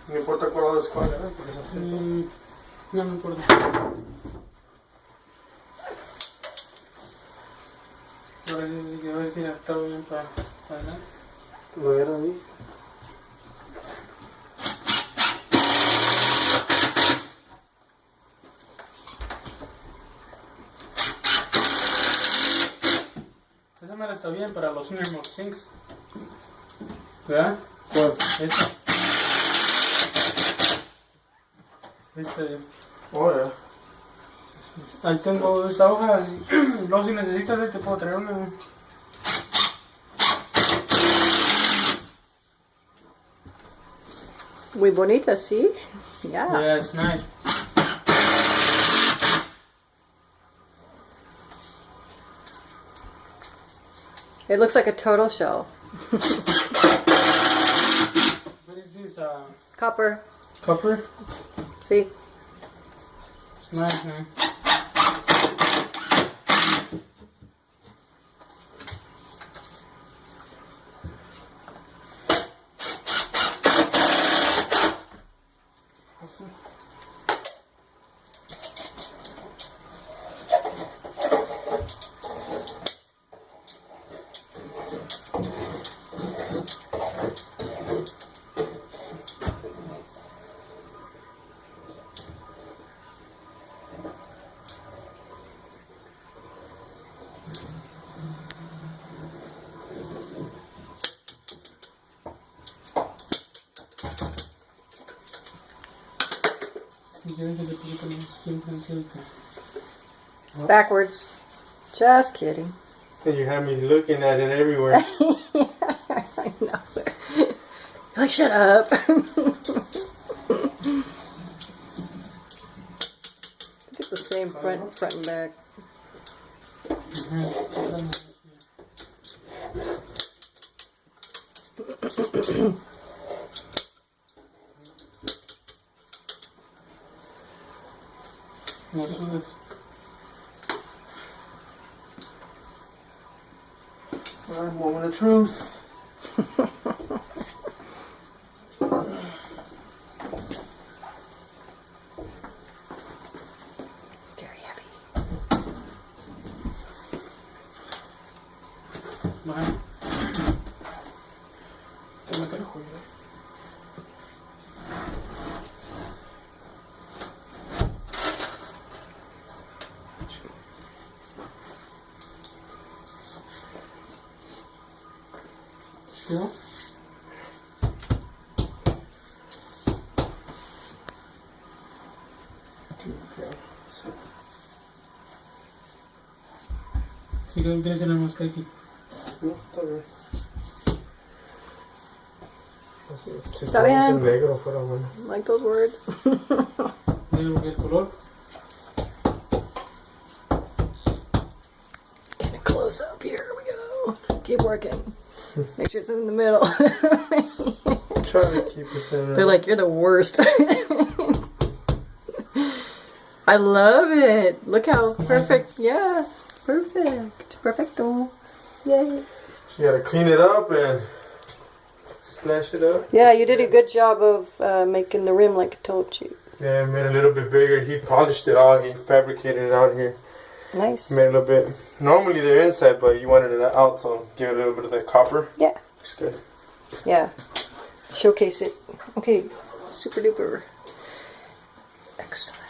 No importa cuál lado es cuál, ¿verdad? Porque es acento. No me importa. Ahora sí que ves que ya está bien para adelante. Lo era ahí. Esa mera está bien para los Nermos Sinks. ¿Verdad? ¿Cuál? Esta. Oh, ya. Ahí tengo esta hoja. Luego si necesitas te puedo traer una. Muy bonita, ¿sí? Yeah. Yeah, it's nice. It looks like a turtle shell. What is this? Copper. Copper? See? It's nice, man. Backwards. Just kidding. And you have me looking at it everywhere. I know. Like, shut up. It's the same front and back. No subes. Alright, moment of truth. Very heavy. Bye. Te me cae joder. ¿No? Sí, creo que quieres tener más que aquí. No, está bien. Si Está bien. el negro fuera bueno. Like those words. Mira el color. Get a close up. Here we go. Keep working. Make sure it's in the middle. Try to keep it in. They're like, you're the worst. I love it. Look how perfect. Yeah, perfect. Perfecto. Yay. So you gotta clean it up and splash it up. Yeah, you did a good job of making the rim like I told you. Yeah, made it a little bit bigger. He polished it all. He fabricated it out here. Nice. Made it a little bit. Normally they're inside, but you wanted it out, so give it a little bit of that copper. Yeah. Looks good. Yeah. Showcase it. Okay. Super duper. Excellent.